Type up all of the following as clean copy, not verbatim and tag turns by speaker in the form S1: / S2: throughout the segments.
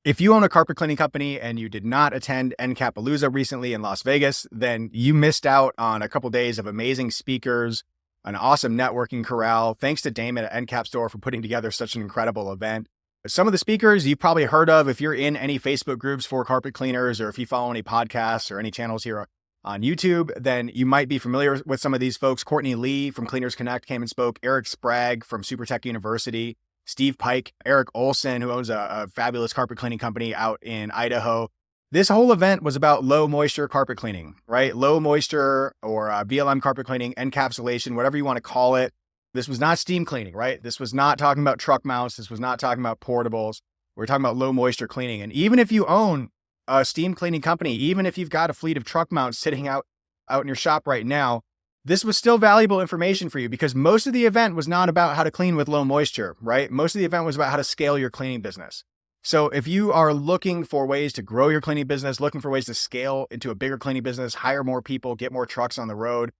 S1: If you own a carpet cleaning company and you did not attend Encapalooza recently in Las Vegas, then you missed out on a couple days of amazing speakers, an awesome networking corral. Thanks to Damon at Encap Store for putting together such an incredible event. Some of the speakers you've probably heard of if you're in any Facebook groups for carpet cleaners, or if you follow any podcasts or any channels here on YouTube, then you might be familiar with some of these folks. Courtney Lee from Cleaners Connect came and spoke. Eric Sprague from SuperTech University. Steve Pike, Eric Olson, who owns a fabulous carpet cleaning company out in Idaho. This whole event was about low moisture carpet cleaning, right? Low moisture or BLM carpet cleaning, encapsulation, whatever you want to call it. This was not steam cleaning, right? This was not talking about truck mounts. This was not talking about portables. We're talking about low moisture cleaning. And even if you own a steam cleaning company, even if you've got a fleet of truck mounts sitting out in your shop right now, this was still valuable information for you, because most of the event was not about how to clean with low moisture, right? Most of the event was about how to scale your cleaning business. So if you are looking for ways to grow your cleaning business, looking for ways to scale into a bigger cleaning business, hire more people, get more trucks on the road,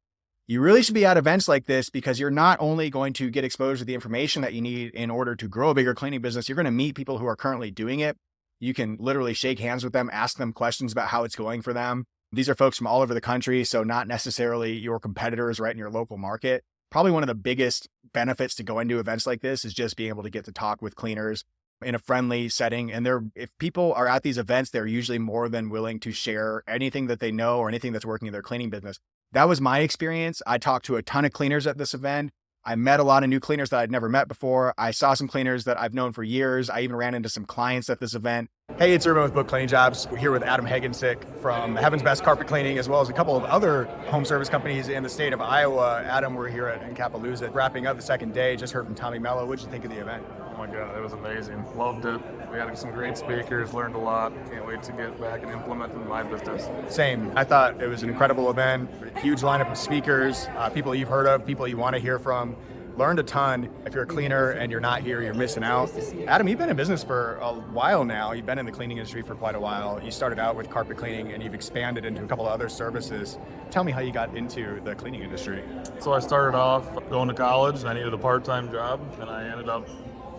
S1: you really should be at events like this, because you're not only going to get exposed to the information that you need in order to grow a bigger cleaning business, you're going to meet people who are currently doing it. You can literally shake hands with them, ask them questions about how it's going for them. These are folks from all over the country, so not necessarily your competitors right in your local market. Probably one of the biggest benefits to going to events like this is just being able to get to talk with cleaners in a friendly setting. And if people are at these events, they're usually more than willing to share anything that they know or anything that's working in their cleaning business. That was my experience. I talked to a ton of cleaners at this event. I met a lot of new cleaners that I'd never met before. I saw some cleaners that I've known for years. I even ran into some clients at this event. Hey, it's Reuben with BookCleaningJobs. We're here with Adam Hagensick from Heaven's Best Carpet Cleaning, as well as a couple of other home service companies in the state of Iowa. Adam, we're here at Encapalooza, wrapping up the second day. Just heard from Tommy Mello. What did you think of the event?
S2: Oh my God, it was amazing. Loved it. We had some great speakers, learned a lot. Can't wait to get back and implement it in my business.
S1: Same. I thought it was an incredible event. Huge lineup of speakers, people you've heard of, people you want to hear from. Learned a ton. If you're a cleaner and you're not here, you're missing out. Adam, you've been in business for a while now. You've been in the cleaning industry for quite a while. You started out with carpet cleaning and you've expanded into a couple of other services. Tell me how you got into the cleaning industry.
S2: So I started off going to college and I needed a part-time job, and I ended up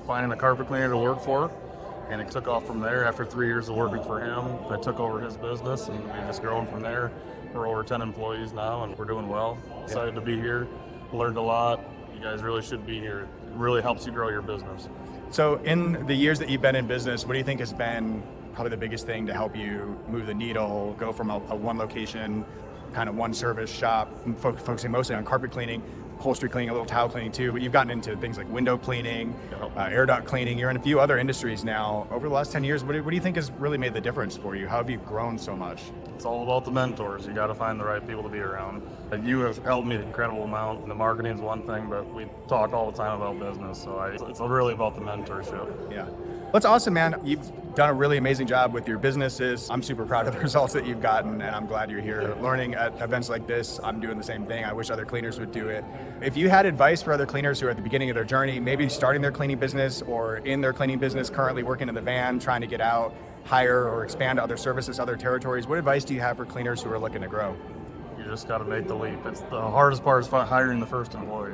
S2: finding a carpet cleaner to work for, and it took off from there. After 3 years of working for him, I took over his business and we've just grown from there. We're over 10 employees now and we're doing well. Excited to be here. Learned a lot. You guys really should be here. It really helps you grow your business.
S1: So in the years that you've been in business, what do you think has been probably the biggest thing to help you move the needle, go from a one location, kind of one service shop, focusing mostly on carpet cleaning, upholstery cleaning, a little tile cleaning too, but you've gotten into things like window cleaning, air duct cleaning. You're in a few other industries now. Over the last 10 years, what do you think has really made the difference for you? How have you grown so much?
S2: It's all about the mentors. You got to find the right people to be around. You have helped me an incredible amount. The marketing is one thing, but we talk all the time about business. So it's really about the mentorship.
S1: Yeah. That's awesome, man. You've done a really amazing job with your businesses. I'm super proud of the results that you've gotten, and I'm glad you're here learning at events like this. I'm doing the same thing. I wish other cleaners would do it. If you had advice for other cleaners who are at the beginning of their journey, maybe starting their cleaning business or in their cleaning business, currently working in the van, trying to get out, hire or expand to other services, other territories, what advice do you have for cleaners who are looking to grow?
S2: You just got to make the leap. It's the hardest part is hiring the first employee.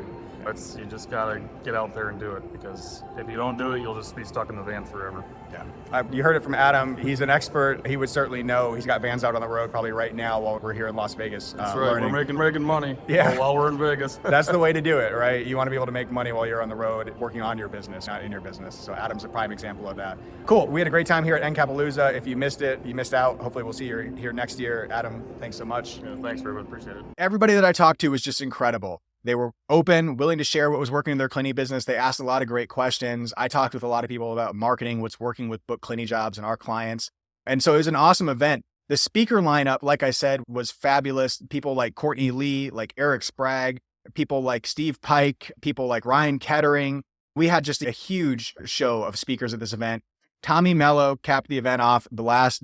S2: You just got to get out there and do it, because if you don't do it, you'll just be stuck in the van forever.
S1: Yeah. You heard it from Adam. He's an expert. He would certainly know. He's got vans out on the road probably right now while we're here in Las Vegas.
S2: That's right.
S1: Learning.
S2: We're making money while we're in Vegas.
S1: That's the way to do it, right? You want to be able to make money while you're on the road working on your business, not in your business. So Adam's a prime example of that. Cool. We had a great time here at Encapalooza. If you missed it, you missed out. Hopefully we'll see you here next year. Adam, thanks so much.
S2: Yeah, thanks, Reuben. Appreciate it.
S1: Everybody that I talked to was just incredible. They were open, willing to share what was working in their cleaning business. They asked a lot of great questions. I talked with a lot of people about marketing, what's working with BookCleaningJobs and our clients. And so it was an awesome event. The speaker lineup, like I said, was fabulous. People like Courtney Lee, like Eric Sprague, people like Steve Pike, people like Ryan Kettering. We had just a huge show of speakers at this event. Tommy Mello capped the event off the last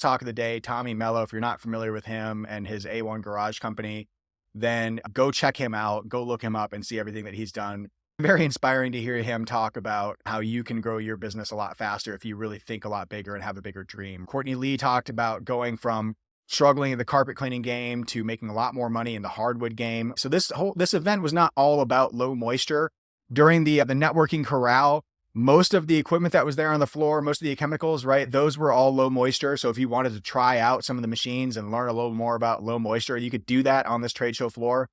S1: talk of the day. Tommy Mello, if you're not familiar with him and his A1 Garage Company, then go check him out, go look him up and see everything that he's done. Very inspiring to hear him talk about how you can grow your business a lot faster if you really think a lot bigger and have a bigger dream. Courtney Lee talked about going from struggling in the carpet cleaning game to making a lot more money in the hardwood game. So this event was not all about low moisture. During the networking corral, Most of the equipment that was there on the floor, most of the chemicals, right? Those were all low moisture. So if you wanted to try out some of the machines and learn a little more about low moisture, you could do that on this trade show floor.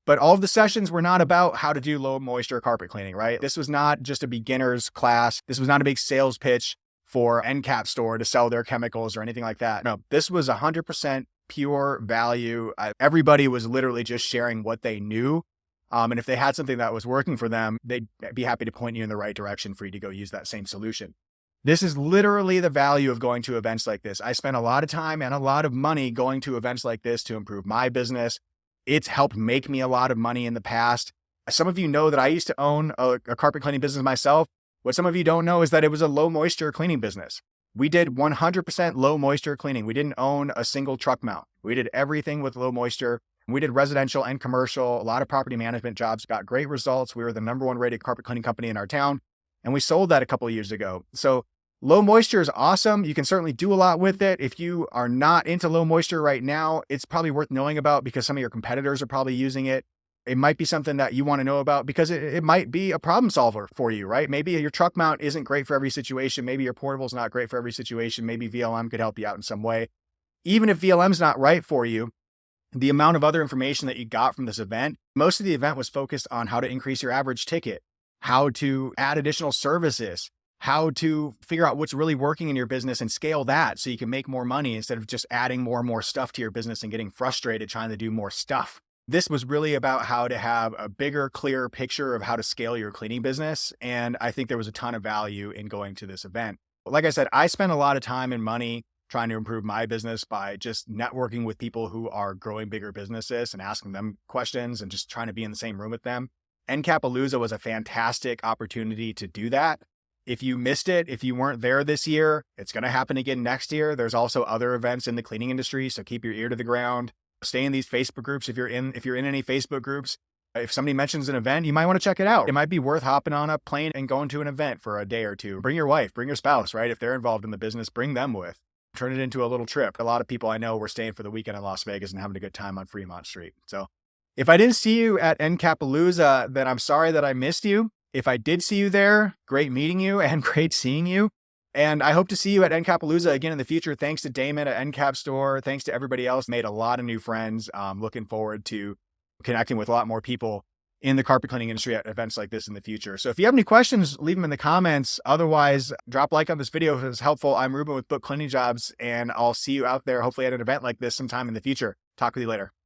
S1: But all of the sessions were not about how to do low moisture carpet cleaning, right? This was not just a beginner's class. This was not a big sales pitch for Encap store to sell their chemicals or anything like that. No, this was 100% pure value. Everybody was literally just sharing what they knew. And if they had something that was working for them, they'd be happy to point you in the right direction for you to go use that same solution. This is literally the value of going to events like this. I spent a lot of time and a lot of money going to events like this to improve my business. It's helped make me a lot of money in the past. Some of you know that I used to own a carpet cleaning business myself. What some of you don't know is that it was a low moisture cleaning business. We did 100% low moisture cleaning. We didn't own a single truck mount. We did everything with low moisture. We did residential and commercial, a lot of property management jobs, got great results. We were the #1 rated carpet cleaning company in our town, and we sold that a couple of years ago. So low moisture is awesome. You can certainly do a lot with it. If you are not into low moisture right now, it's probably worth knowing about because some of your competitors are probably using it. It might be something that you want to know about because it might be a problem solver for you, right? Maybe your truck mount isn't great for every situation. Maybe your portable is not great for every situation. Maybe VLM could help you out in some way. Even if VLM is not right for you, the amount of other information that you got from this event, most of the event was focused on how to increase your average ticket, how to add additional services, how to figure out what's really working in your business and scale that so you can make more money instead of just adding more and more stuff to your business and getting frustrated trying to do more stuff. This was really about how to have a bigger, clearer picture of how to scale your cleaning business. And I think there was a ton of value in going to this event. Like I said, I spent a lot of time and money trying to improve my business by just networking with people who are growing bigger businesses and asking them questions and just trying to be in the same room with them. Encapalooza was a fantastic opportunity to do that. If you missed it, if you weren't there this year, it's going to happen again next year. There's also other events in the cleaning industry, so keep your ear to the ground. Stay in these Facebook groups if you're in any Facebook groups. If somebody mentions an event, you might want to check it out. It might be worth hopping on a plane and going to an event for a day or two. Bring your wife, bring your spouse, right? If they're involved in the business, bring them with. Turn it into a little trip. A lot of people I know were staying for the weekend in Las Vegas and having a good time on Fremont Street. So if I didn't see you at Encapalooza, then I'm sorry that I missed you. If I did see you there, great meeting you and great seeing you. And I hope to see you at Encapalooza again in the future. Thanks to Damon at Encap Store. Thanks to everybody else. Made a lot of new friends. Looking forward to connecting with a lot more people in the carpet cleaning industry at events like this in the future. So if you have any questions, leave them in the comments. Otherwise, drop a like on this video if it's helpful. I'm Reuben with BookCleaningJobs, and I'll see you out there, hopefully at an event like this sometime in the future. Talk with you later.